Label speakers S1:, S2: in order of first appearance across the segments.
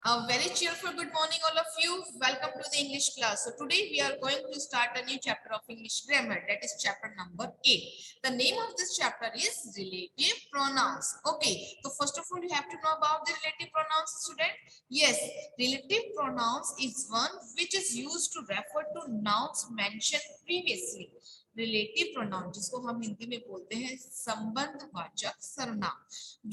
S1: A very cheerful good morning, all of you. Welcome to the English class. So today we are going to start a new chapter of English grammar. That is chapter number 8. The name of this chapter is relative pronouns. Okay. So first of all, you have to know about the relative pronouns, student. Yes, relative pronouns is one which is used to refer to nouns mentioned previously. Relative pronoun जिसको हम हिंदी में बोलते हैं संबंधवाचक सर्वनाम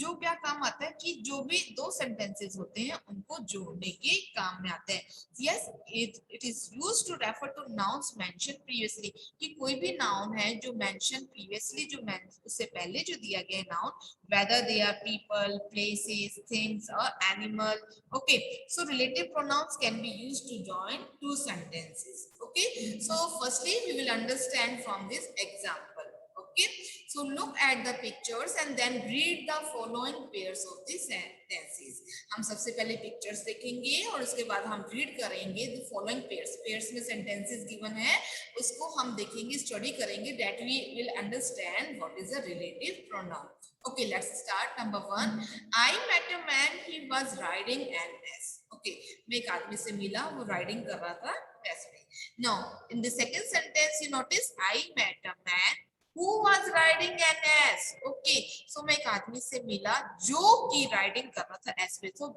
S1: जो क्या काम आता है कि जो भी दो सेंटेंसेस होते हैं उनको जोड़ने के काम में आते हैं yes it is used to refer to nouns mentioned previously कि कोई भी नाउन है जो मेंशन प्रीवियसली जो उससे पहले जो दिया गया noun whether they are people places things or animal okay so relative pronouns can be used to join two sentences okay so firstly we will understand from this example okay so look at the pictures and then read the following pairs of the sentences हम सबसे पहले pictures देखेंगे और उसके बाद हम read करेंगे the following pairs में sentences given है उसको हम देखेंगे स्टडी करेंगे that we will understand what is a relative pronoun okay let's start number 1 I met a man he was riding an ass okay मैं एक आदमी से मिला वो राइडिंग कर रहा था एस पे now in the second sentence you notice I met a man who was riding an ass okay so मैं एक आदमी से मिला जो कि राइडिंग कर रहा था एस पे so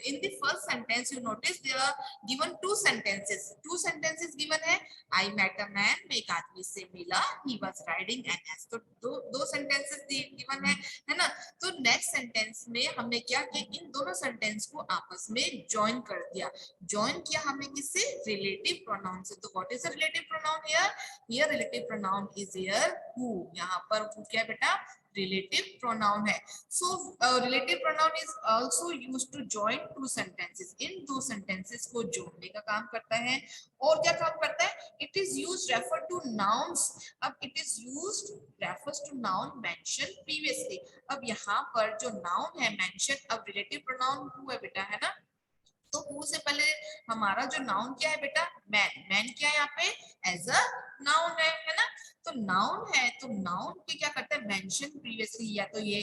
S1: in the first sentence you notice there are given two sentences given है I met a man मैं एक आदमी से मिला he was riding an ass तो दो sentences given है ना तो next sentence में हमने क्या किया इन दोनों sentence को आपस में join कर दिया join किया हमने किससे relative pronoun से तो what is the relative pronoun here relative pronoun is here who यहाँ पर who क्या बेटा relative pronoun है so relative pronoun is also used to join two sentences इन दो sentences को जोड़ने का काम करता है और क्या काम करता है it is used refer to nouns अब it is used refers to noun mentioned previously अब यहाँ पर जो noun है mention अब relative pronoun who है बेटा है ना तो who से पहले हमारा जो नाउन क्या है बेटा मैन क्या है यहाँ पे एज अ नाउन है ना तो नाउन है तो नाउन के क्या करता है मेंशन प्रीवियसली या तो ये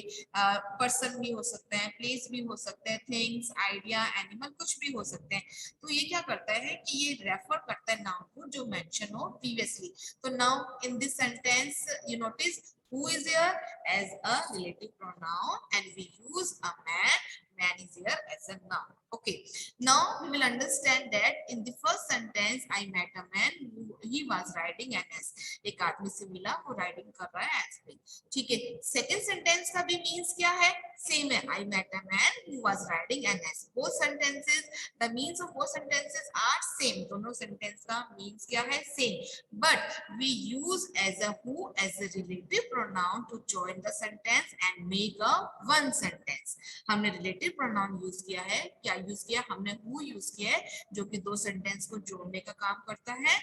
S1: पर्सन भी हो सकते हैं प्लेस भी हो सकते हैं थिंग्स आइडिया एनिमल कुछ भी हो सकते हैं तो ये क्या करता है कि ये रेफर करता है नाउन को जो मेंशन हो प्रीवियसली तो now in this sentence you notice who is here as a relative pronoun and we use a man is here as a noun okay now we will understand that in the first sentence I met a man who he was riding an ass एक आदमी से मिला वो riding कर रहा है S पे ठीक है सेकंड सेंटेंस का भी मींस क्या है सेम है I met a man who was riding an ass both sentences the means of both sentences are same दोनों सेंटेंस का मींस क्या है same but we use as a who as a relative pronoun to join the sentence and make a one sentence हमने relative pronoun use किया है क्या use किया हमने who यूज किया है जो कि दो सेंटेंस को जोड़ने का काम करता है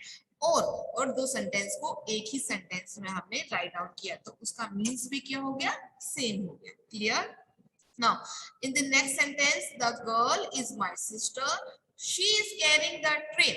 S1: और दो सेंटेंस को एक ही सेंटेंस में हमने राइट डाउन किया तो उसका मीन्स भी क्या हो गया सेम हो गया clear now in the next sentence the girl is my sister she is carrying the tray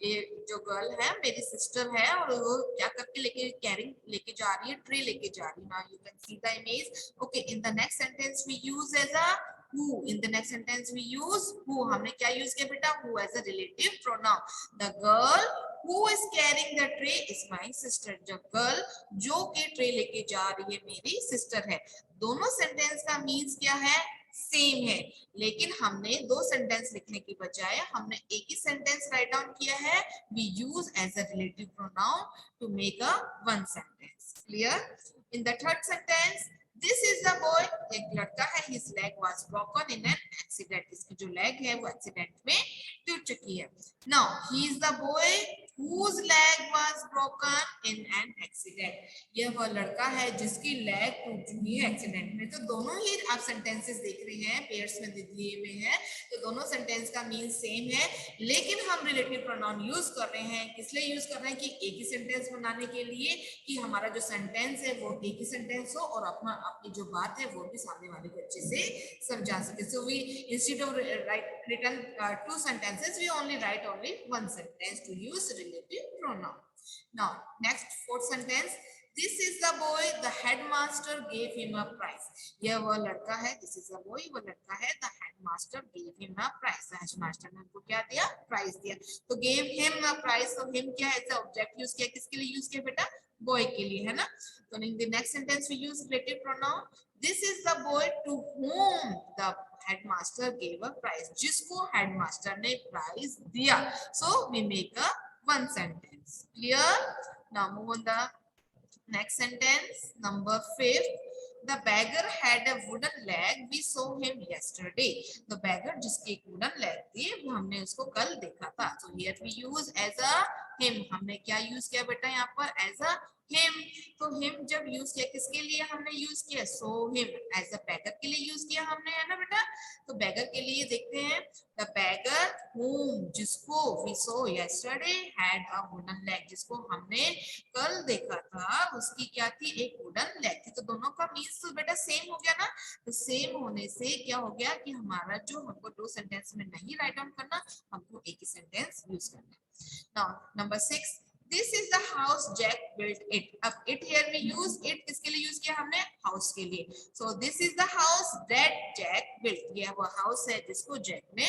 S1: ये जो गर्ल है मेरी सिस्टर है और वो क्या करके लेके जा रही है ट्रे लेके जा रही है now you can see the image okay in the next sentence we use as a who in the next sentence we use who हमने क्या यूज किया बेटा who as a relative pronoun the girl who is carrying the tray is my sister जो girl जो कि tray लेके जा रही है मेरी सिस्टर है दोनों सेंटेंस का मीन्स क्या है सेम है लेकिन हमने दो सेंटेंस लिखने की बजाय हमने एक ही सेंटेंस राइट डाउन किया है we use as a relative pronoun to make a one sentence clear in the third sentence this is the boy एक लड़का है his leg was broken in an accident इसकी जो लेग है वो accident में टूट चुकी है now he is the boy whose leg was broken in an accident यह वह लड़का है जिसकी लेग टूट चुकी है एक्सीडेंट में तो दोनों ही आप सेंटेंसेस देख रहे हैं पेयर्स में दिए हुए हैं तो दोनों सेंटेंस का मीन सेम है लेकिन हम रिलेटिव प्रोनाउन यूज कर रहे हैं किस लिए यूज कर रहे हैं कि एक ही सेंटेंस बनाने के लिए कि हमारा जो सेंटेंस है वो एक ही सेंटेंस हो और अपनी जो बात है वो भी सामने वाले को अच्छे से समझा सके so we instead of written two sentences we only write only one sentence to use relative pronoun now next fourth sentence this is the boy the headmaster gave him a prize यह वह लड़का है this is the boy वो लड़का है the headmaster gave him a prize. Headmaster ने उनको क्या दिया, प्राइज दिया. तो gave him a prize, तो him क्या है, ऑब्जेक्ट यूज किया, किसके लिए यूज किया बेटा, बॉय के लिए, है ना. तो in the next sentence we use relative pronoun. This is the boy to whom the headmaster gave a prize. जिसको headmaster ने प्राइज दिया. So we make a one sentence. Clear? Now move on the next sentence. Number 5. The beggar had a wooden leg. We saw him yesterday. The beggar जिसकी एक wooden leg थी, वो हमने उसको कल देखा था. So here we use as a him. हमने क्या यूज किया बेटा यहाँ पर, as a him. तो him जब यूज किया, किसके लिए हमने यूज किया, so him. as a beggar के लिए यूज किया हमने, है ना बेटा. तो beggar के लिए देखते हैं, the beggar whom, जिसको we saw yesterday had a wooden leg, जिसको हमने कल देखा था, उसकी क्या थी, एक वुडन लेग थी. तो दोनों का मीन्स तो बेटा सेम हो गया ना. तो सेम होने से क्या हो गया कि हमारा जो, हमको दो सेंटेंस में नहीं राइट डाउन करना, हमको एक ही सेंटेंस यूज करना है. Now number 6. This is the house Jack built it. अब it here we use it किसके लिए यूज किया हमने, हाउस के लिए. So this is the house that Jack built. ये वो हाउस है जिसको जैक ने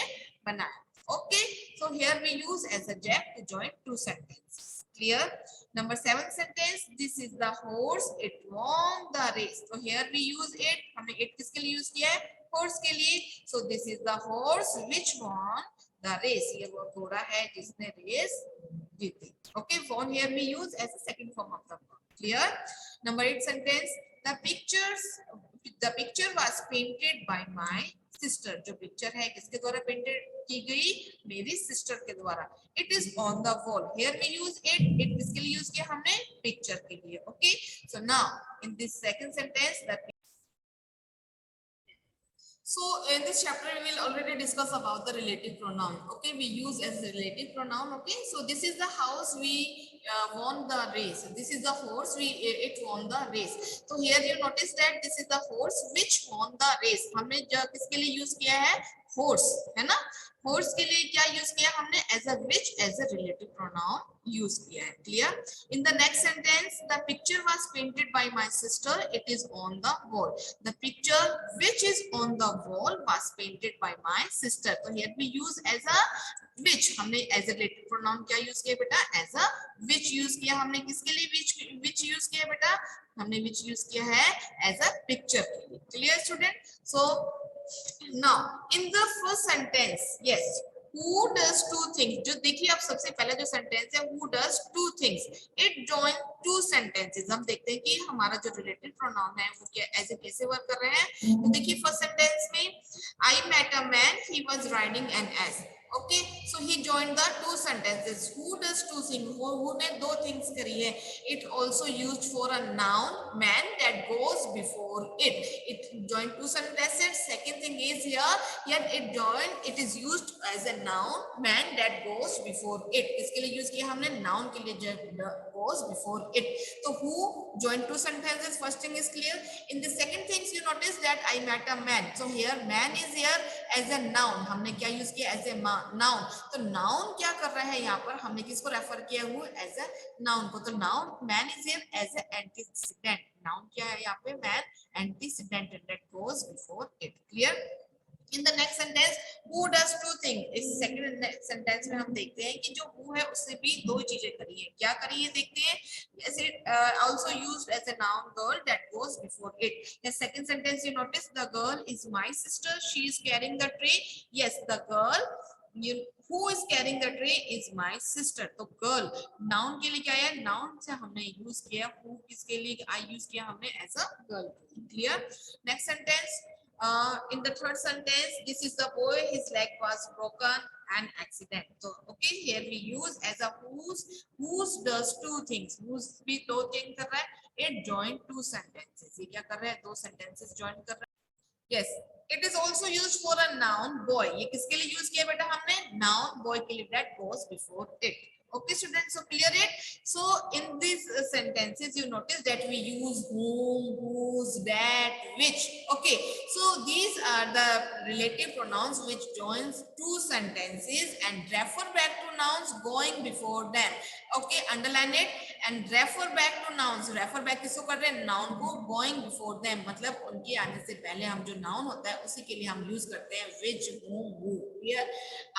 S1: बनाया. Okay, so here we use as a Jack to join two sentences. Clear? Number 7 sentence. This is the horse. It won the race. So here we use it. हमने it किसके लिए use किया है, horse के लिए. So this is the horse which won the race. ये वो घोड़ा है जिसने रेस जीती. Okay, won here we use as a second form of the verb. Clear? Number 8 sentence. The picture was painted by my sister. जो picture है किसके द्वारा पेंटेड की गई, मेरी सिस्टर के द्वारा. It is on the wall. Here we use it. It किसके लिए यूज किया हमने, पिक्चर के लिए. Okay, so now in this second sentence that. So in this chapter we will already discuss about the relative pronoun. Okay, we use as relative pronoun. Okay, so this is the house we won the race. This is the horse it won the race. So here you notice that this is the horse which won the race. हमने किसके लिए use किया है, horse, है ना. horse के लिए क्या यूज किया हमने, as a which, as a relative pronoun use किया है. Clear? In the next sentence, the picture was painted by my sister. It is on the wall. The picture which is on the wall was painted by my sister. So here we use as a which. हमने as a relative pronoun क्या use किया बेटा, as a which use किया हमने. किसके लिए which use किया बेटा, हमने which यूज किया है as a picture के लिए. Clear student? So now in the first sentence, yes, who does two things. जो देखिए आप सबसे पहले जो सेंटेंस है, who does two things, it join two sentences. हम देखते हैं कि हमारा जो relative pronoun है वो क्या ऐसे कैसे वर्क कर रहे हैं. तो देखिए फर्स्ट सेंटेंस में, I met a man, he was riding an ass. Okay, so he joined the two sentences. Who does two things, who ने दो things करी है. It also used for a noun, man, that goes before it. It joined two sentences. Second thing is here it is used as a noun, man, that goes before it. इसके लिए use किया हमने noun के लिए goes before it. So who joined two sentences. First thing is clear. In the second things you notice that I met a man. So here man is here as a noun. हमने क्या use किया, as a noun. तो noun क्या कर रहा है यहाँ पर, हमने किसको रेफर किया हुआ as a noun को. तो noun man is here as an antecedent. noun क्या है यहाँ पे, man, antecedent that goes before it. Clear? In the next sentence, who does two things. इस सेकंड सेंटेंस में हम देखते हैं कि जो who है उससे भी दो चीजें करी है. क्या करी है देखते हैं. Yes, it also used as a noun, girl, that goes before it. The second sentence you notice, the girl is my sister. She is carrying the tray. Yes, the girl who is carrying the tray is my sister. तो girl noun के लिए क्या है, noun से हमने use किया. who किसके लिए I यूज किया हमने as a girl. Clear? Next sentence. In the third sentence, this is the boy, his leg was broken, an accident. So okay, here we use as a whose does two things. whose भी दो things कर रहा है. It join two sentences. ये क्या कर रहा है, दो sentences join कर रहा है. Yes, it is also used for a noun, boy. ये किसके लिए use किया बेटा हमने, noun, boy के लिए, that goes before it. Okay, students, so clear it. So in these sentences, you notice that we use whom, whose, that, which. Okay, so these are the relative pronouns which joins two sentences and refer back to nouns going before them. Okay, underline it. And refer back to nouns. Refer back किसको कर रहे हैं? Noun को going before them. मतलब उनके आने से पहले हम जो noun होता है उसी के लिए हम use करते हैं which, whom, who. Here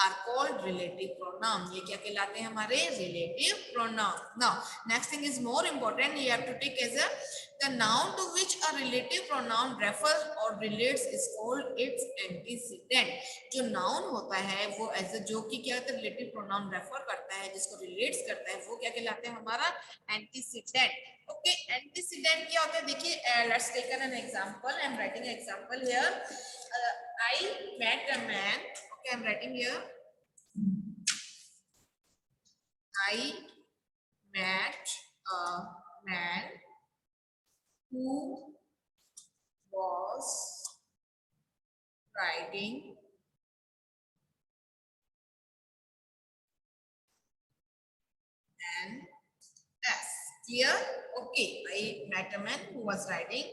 S1: are called relative pronoun. ये क्या कहलाते हैं हमारे relative pronoun. Now next thing is more important. You have to take as a the noun to which a relative pronoun refers or relates is called its antecedent. जो noun होता है वो as a जो कि क्या होता है relative pronoun refer करता है जिसको relates करता है वो क्या कहलाते हैं हमारा antecedent. Okay, antecedent क्या होता है देखिए let's take an example. I'm writing an example here. I met a man. Okay, I'm writing here. I met a man who was riding an ass. Clear? Okay, I met a man who was riding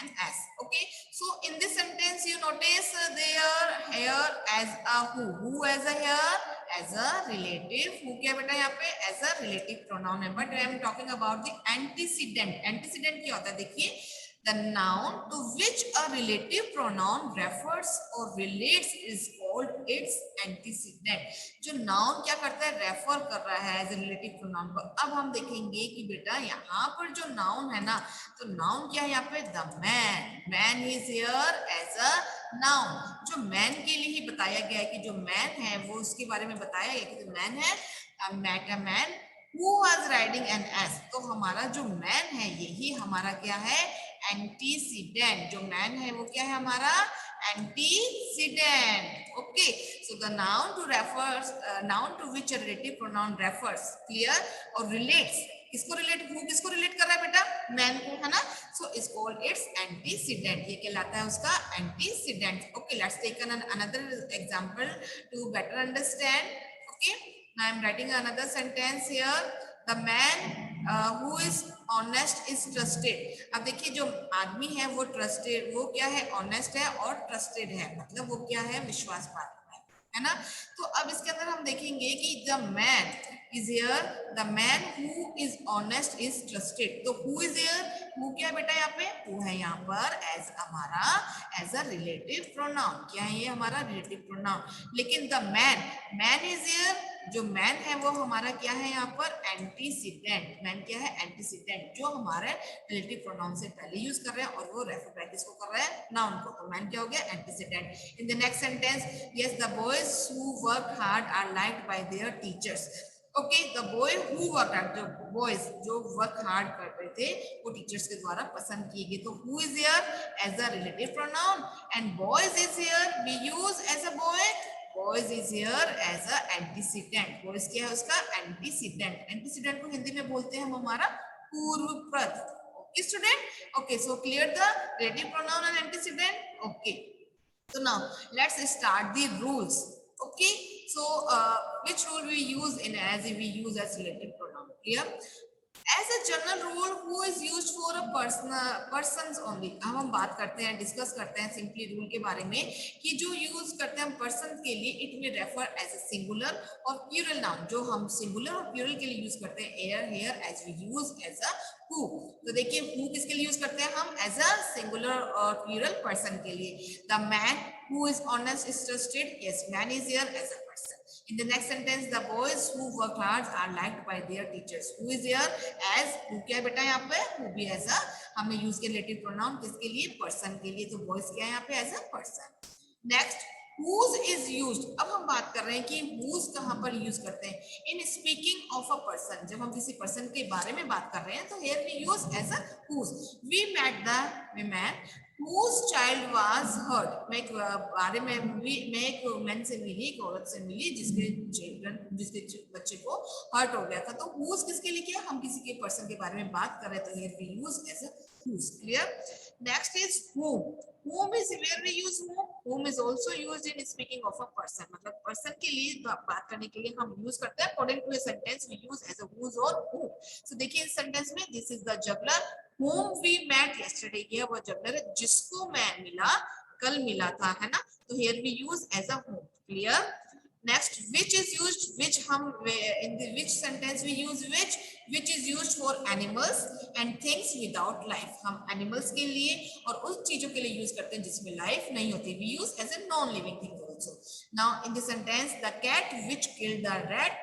S1: an ass. Okay, so in this sentence you notice there here as a who as a here as a relative. Who क्या बेटा यहाँ पे as a relative pronoun है, but I am talking about the antecedent. Antecedent क्या होता है देखिए, the noun to which a relative pronoun refers or relates is called its antecedent. जो noun क्या करता है, refer कर रहा है as a relative pronoun को. अब हम देखेंगे कि बेटा यहाँ पर जो noun है ना, तो noun क्या है यहाँ पे, the man. Man is here as a noun. जो man के लिए ही बताया गया है कि जो man है वो उसके बारे में बताया गया कि जो man है, met a man who was riding an ass. तो हमारा जो man है यही हमारा क्या है, antecedent. जो man है वो क्या है हमारा antecedent. Okay, so the noun to refers noun to which a relative pronoun refers, clear, or relates. किसको relate, who किसको relate कर रहा है बेटा, man को, है ना. So is called its antecedent. ये कहलाता है उसका antecedent. Okay, let's take another example to better understand. Okay, now I'm writing another sentence here. The man who is honest is trusted. अब देखिए जो आदमी है वो trusted, वो क्या है, honest है और trusted है, मतलब वो क्या है, विश्वास पात्र है ना. तो अब इसके अंदर हम देखेंगे कि the man is here, the man who is honest is trusted. तो who is here, who क्या है बेटा यहाँ पे, who है यहाँ पर as हमारा as a relative pronoun. क्या है ये हमारा relative pronoun. लेकिन the man is here, जो मैन है वो हमारा क्या है यहाँ पर, एंटीसीडेंट. मैन क्या है, एंटीसीडेंट, जो हमारे रिलेटिव प्रोनाउन से पहले यूज कर रहे हैं और वो रेफर बैक किसको कर रहे हैं, नाउन को. तो मैन क्या हो गया, antecedent. In the next sentence, yes the boys who work hard are liked by their teachers. Okay, the boy who work hard, जो बॉयज जो वर्क हार्ड कर रहे थे वो टीचर्स के द्वारा पसंद किए गए. तो who is here as a relative pronoun and boys is here we use as a boy. Boys is here as a antecedent. Boys क्या है उसका antecedent. Antecedent को हिंदी में बोलते हैं हम हमारा पूर्व पद. Okay student. Okay, so clear the relative pronoun and antecedent. Okay. So now let's start the rules. Okay. So which rule we use in as if we use as relative pronoun? Clear? As a general rule, who is used for a persons only. अब हम बात करते हैं, discuss करते हैं simply rule के बारे में कि जो यूज करते हैं हम पर्सन के लिए, इट में रेफर एज अ सिंगुलर और प्लूरल नाउन. जो हम सिंगुलर और प्लूरल के लिए यूज करते हैं, air, here, as we use as a who. तो देखिए हु किसके लिए यूज करते हैं हम, एज अ सिंगुलर और प्लूरल पर्सन के लिए. The man who is honest is trusted. Yes, man is here as a person. In the next sentence, the boys who work hard are liked by their teachers. Who is here as, who क्या है बेटा यहाँ पे, who भी as a, हमने use किया relative pronoun किसके लिए, पर्सन के लिए. तो boys क्या है यहाँ पे, as a person. Next, whose is used. अब हम बात कर रहे हैं कि whose कहाँ पर यूज करते हैं. In speaking of a person, जब हम किसी पर्सन के बारे में बात कर रहे हैं तो here we use as a whose. We met the woman whose child was hurt. मैं एक बारे में मैं एक वुमेन से मिली, एक औरत से मिली जिसके बच्चे को हर्ट हो गया था. तो whose किसके लिए किया, हम किसी के पर्सन के बारे में बात कर रहे हैं तो here we use as a whose. Clear? Next is whom. Whom is where we use whom. whom is also used in speaking of a person. मतलब person के लिए बात करने के लिए हम use करते हैं. According to a sentence we use as a whose or who. So देखिए इस sentence में this is the juggler whom we met yesterday. ये वो juggler है जिसको मैं मिला कल मिला था, है ना. तो here we use as a whom. Clear? Next, which is used, which हम in the which sentence we use which is used for animals and things without life. हम animals के लिए और उस चीजों के लिए use करते हैं जिसमें life नहीं होती. We use as a non-living thing also. Now in the sentence, the cat which killed the rat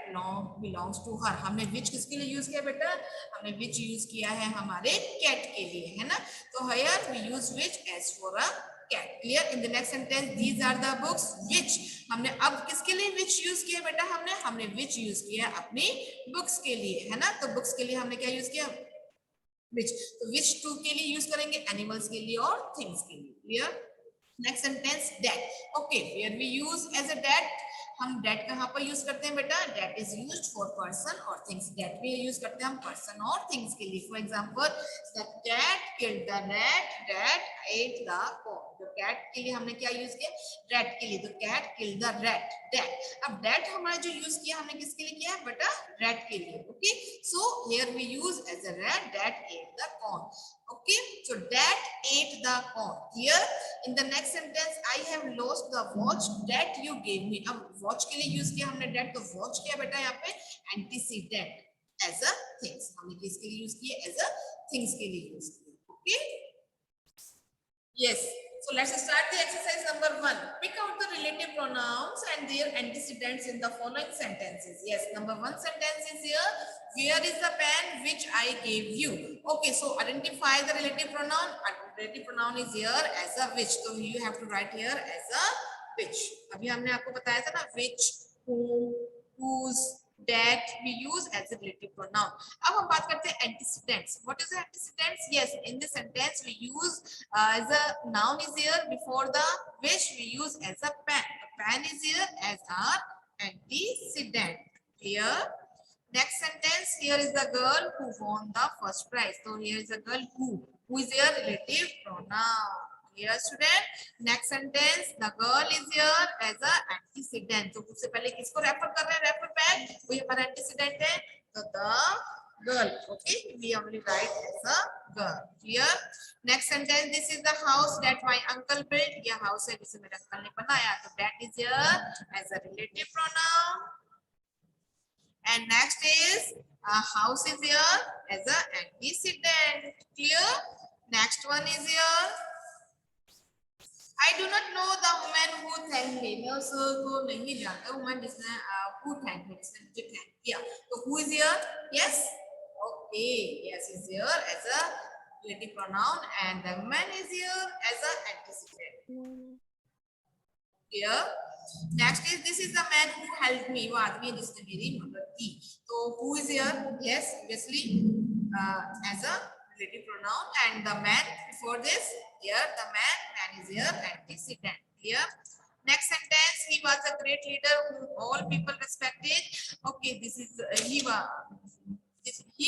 S1: belongs to her. हमने which किसके लिए use किया बेटा? हमने which use किया है हमारे cat के लिए, है ना. तो here we use which as for a cat. Clear? In the next sentence, these are the books which हमने अब किसके लिए which use किया बेटा? हमने which use किया अपनी books के लिए, है ना. तो books के लिए हमने क्या use किया? which. तो which to के लिए use करेंगे animals के लिए और things के लिए. Clear? Next sentence, that. Okay, where we use as a that. हम that कहाँ पर use करते हैं बेटा? That is used for person or things. That भी use करते हैं हम person और things के लिए. For example, the cat killed the rat. That ate the corn. तो cat के लिए हमने क्या use किया? Rat के लिए. तो cat killed the rat. That. अब that हमारा जो use किया हमने किसके लिए किया है बेटा? Rat के लिए. Okay. So here we use as a rat that ate the corn. Okay. So that ate the corn. Here in the next sentence, I have lost the watch that you gave me. अब watch के लिए use किया हमने that. तो watch क्या बेटा यहाँ पे? Antecedent as a things. हमने किसके लिए use किया? As a things के लिए use किया. Okay. Yes. So let's start the exercise number 1. Pick out the relative pronouns and their antecedents in the following sentences. Yes, number 1 sentence is here. Where is the pen which I gave you? Okay, so identify the relative pronoun. Relative pronoun is here as a which. So you have to write here as a which. अभी हमने आपको बताया था ना which, whom, whose, that we use as a relative pronoun. अब हम बात करते हैं antecedents. What is the antecedents? Yes, in this sentence we use as a noun is here before the which we use as a pen. The pen is here as our antecedent. Clear? Next sentence, here is the girl who won the first prize. So here is the girl who is here relative pronoun. Clear student? Next sentence, the girl is here as a antecedent. तो उससे पहले किसको refer कर रहे हैं? Refer back. वही हमारा antecedent है. तो the girl. Okay, we only write as a girl. Clear? Next sentence, this is the house that my uncle built. यह house है जिसे मेरे अंकल ने बनाया. तो that is here as a relative pronoun. And next is house is here as a antecedent. Clear? Next one is here. I do not know the woman who thanked me. मैं उसको नहीं जानता. woman जिसने who thanked me, जिसने मुझे thank किया. तो who is here? Yes. Okay. Yes is here as a relative pronoun and the man is here as a antecedent. Here. Next is this is the man who helped me. वो आदमी है जिसने मेरी मदद की. तो who is here? Yes, obviously as a relative pronoun and the man before this here the man is here antecedent. Clear? Next sentence, he was a great leader whom all people respected. Okay, this is he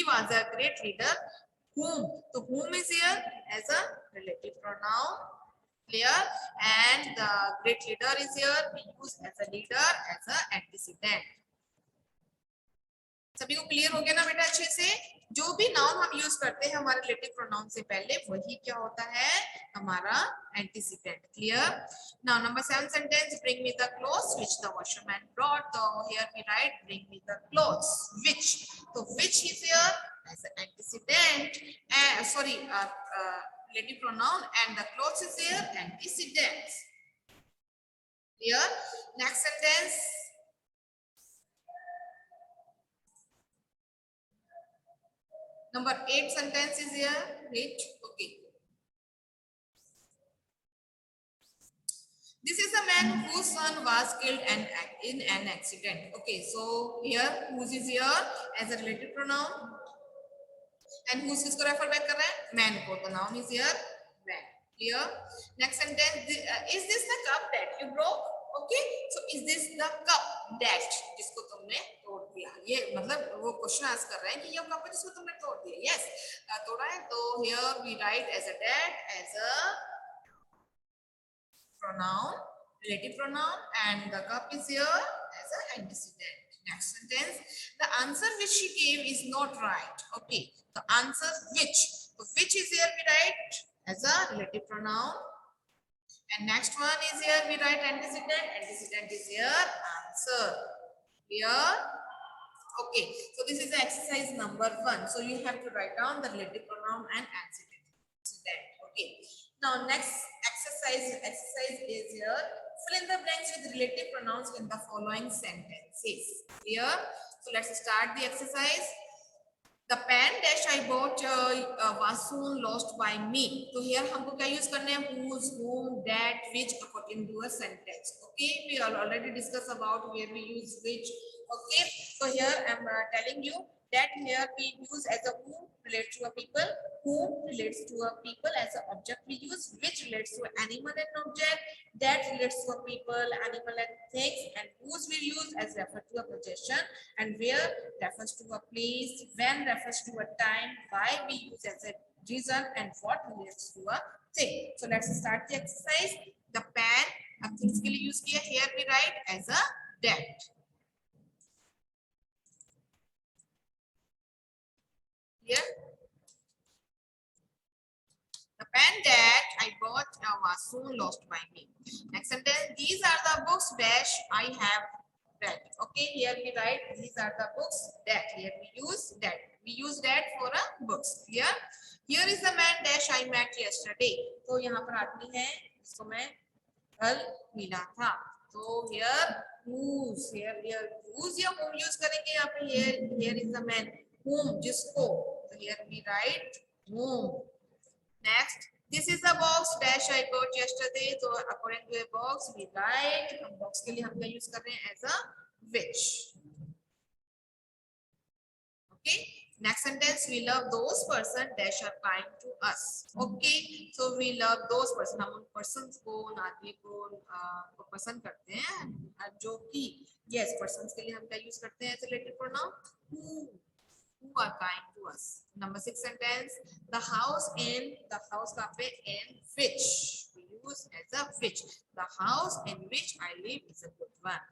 S1: was a great leader whom. So whom is here as a relative pronoun. Clear? And the great leader is here. We use as a leader as a antecedent. सभी को clear हो गया ना बेटा अच्छे से? जो भी नाउन हम यूज करते हैं हमारे रिलेटिव प्रोनाउन से पहले वही क्या होता है? हमारा antecedent. Clear? Now number 7 sentence, bring me the clothes which the washerman brought. So here we write bring me the clothes which. So which is here as an antecedent. Relative pronoun and the clothes is here antecedents. Clear? Next sentence. Number 8 sentence is here. Wait. Okay. This is a man whose son was killed in an accident. Okay. So here whose is here as a relative pronoun. And who's किसको refer back कर रहा है? Man को. The noun is here man. Clear? Next sentence. Is this the cup that you broke? Okay. So is this the cup that जिसको तुमने तोड़ दिया? ये मतलब वो क्वेश्चन आस्क कर रहे हैं कि ये कप है जिसको तुमने तोड़ दिया. Yes. तोड़ा है. तो here we write as a that as a pronoun, relative pronoun, and the cup is here as an antecedent. Next sentence, the answer which she gave is not right. Okay, the answer which. So which is here we write as a relative pronoun. And next one is here we write antecedent. Antecedent is here answer. Here. Okay, so this is exercise number 1. So you have to write down the relative pronoun and antecedent. Okay. Now next exercise is here. Fill in the blanks with relative pronouns in the following sentences. Here. So let's start the exercise. The pen dash I bought was soon lost by me. So here हमको क्या use करने हैं? Whose, whom, that, which according to a sentence. Okay, we already discussed about where we use which. Okay, so here I'm telling you that here we use as a who relates to a people, whom relates to a people as an object we use, which relates to an animal and object, that relates to a people, animal and things, and whose we use as refer to a possession, and where refers to a place, when refers to a time, why we use as a reason, and what relates to a thing. So let's start the exercise. The pen अब things के लिए use किया, here we write as a that. Here, the pen that I bought was soon lost by me. Next sentence, these are the books dash I have read. Okay, here we write these are the books that. Here we use that. We use that for a books. Here, here is the man dash I met yesterday. तो यहाँ पर आदमी है जिसको मैं कल मिला था. तो here whose, here whose या whom use करेंगे यहाँ पे. Here is the man whom, जिसको. So here we write whom. Next, this is the box dash I got yesterday. So according to a box, we write. हम box के लिए हम क्या use कर रहे हैं as a which. Okay. Next sentence, we love those person dash are kind to us. Okay. So we love those person. हम उन persons को, उन आदमी को पसंद करते हैं जो कि yes persons के लिए हम क्या use करते हैं as a relative pronoun who are kind to us. Number 6 sentence, the house in which we use as a which. The house in which I live is a good one.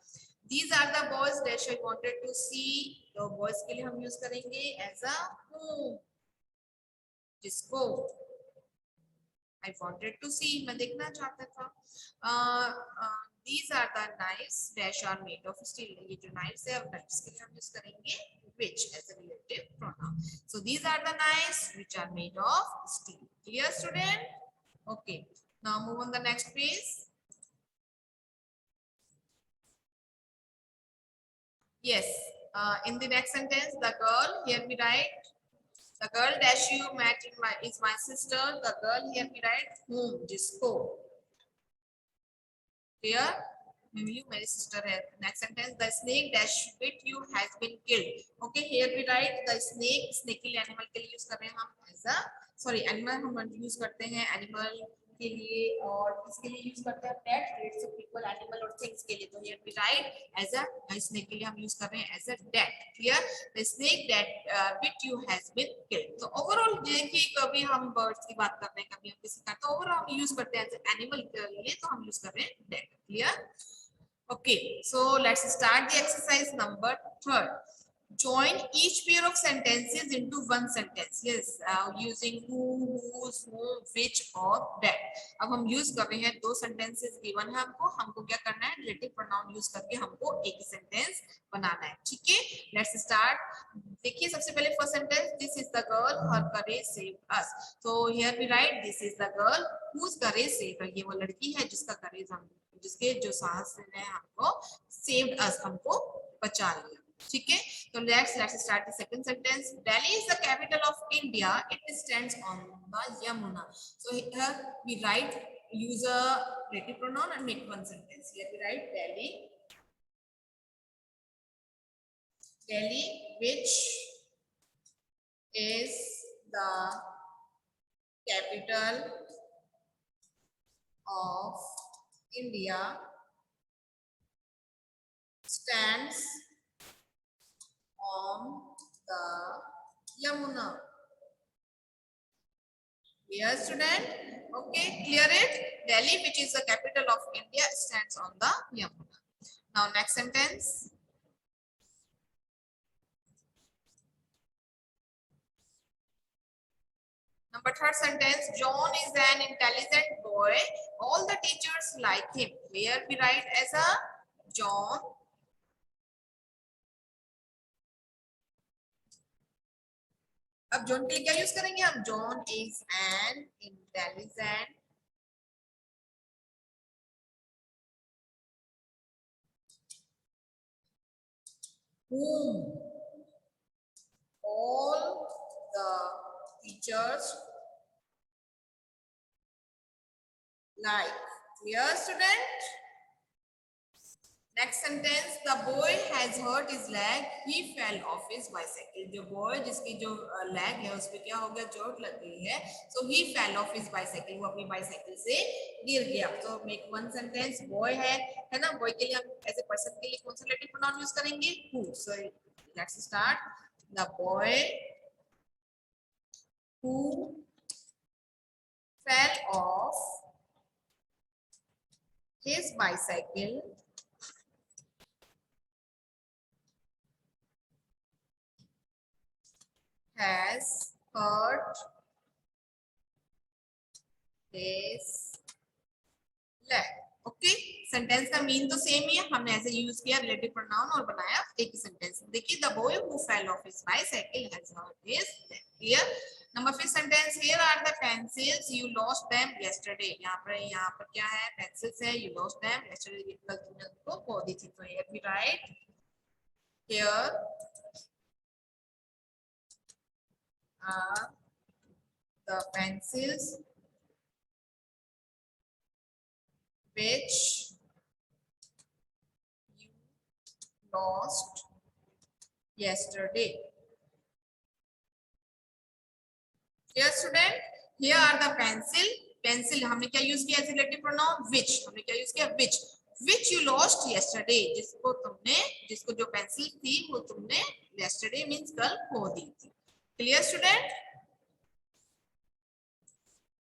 S1: These are the boys dash I wanted to see. तो boys के लिए हम use करेंगे as a whom, जिसको I wanted to see, मैं देखना चाहता था. These are the knives dash are made of steel. ये जो knives है, knives के लिए हम use करेंगे which as a relative pronoun. So these are the knives which are made of steel. Clear, student? Okay. Now move on the next page. Yes. In the next sentence, the girl, here we write the girl dash you met is my sister. The girl, here we write whom, जिसको. Clear? You, my sister. Next sentence, the snake dash bit you has been killed. Okay, here we write the snake. Snake के लिए animal के लिए use कर रहे हैं हम as a animal हम use करते हैं animal के लिए और इसके लिए use करते हैं pet relates to people, animal और things के लिए. तो here we write as a snake के लिए हम use कर रहे हैं as a that. Clear? The snake that bit you has been killed. So overall देखिए कभी हम birds की बात करते हैं कभी हम किसी का तो overall हम use करते हैं as animal के लिए तो हम use कर रहे हैं that. Clear? Okay, so let's start the exercise number 3. Join each pair of sentences into one sentence. Yes, using who, whose, whom, which और that. अब हम use कर रहे हैं दो sentences given है हमको क्या करना है relative pronoun use करके हमको एक sentence बनाना है. ठीक है? Let's start. देखिए सबसे पहले first sentence, this is the girl, her courage saved us. So here we write this is the girl whose courage saved her. ये वो लड़की है जिसके जो साहस ने हमको saved us, हमको बचा लिया. ठीक है? So let's start the second sentence. Delhi is the capital of India. It stands on the Yamuna. So here we write use a relative pronoun and make one sentence. Here we write Delhi, which is the capital of India, stands on the Yamuna. Clear, student? Okay, clear it. Delhi, which is the capital of India, stands on the Yamuna. Now, next sentence. Number third sentence, John is an intelligent boy. All the teachers like him. Where we write as a John. अब John के लिए क्या use करेंगे हम? John is an intelligent whom all the teachers like. Clear, student? Next sentence, the boy has hurt his leg. He fell off his bicycle. जो boy जिसकी जो leg है उस पे क्या हो गया? चोट लग गई है. So he fell off his bicycle. वो अपनी bicycle से गिर गया. So make one sentence. Boy है ना? Boy के लिए हम ऐसे person के लिए कौन सा relative pronoun use करेंगे? Who. So let's start. The boy who fell off his bicycle has hurt his leg. Okay, sentence का मीन तो सेम ही है. हमने ऐसे यूज किया रिलेटिव प्रोनाउन और बनाया एक ही सेंटेंस. देखिए, the boy who fell off his bicycle has hurt his leg. Clear? Number 5 sentence, here are the pencils you lost them yesterday. यहाँ पर क्या है? पेंसिल्स है. यू लॉस्ट देम यस्टरडे, कल तुमने उनको खो दी थी. तो here we write here are the pencils which you lost yesterday. Here, student, here are the pencil. Pencil हमने क्या यूज किया? Relative pronoun which. हमने क्या यूज किया? which you lost yesterday. जिसको जो पेंसिल थी वो तुमने yesterday means कल खो दी थी. Clear, student?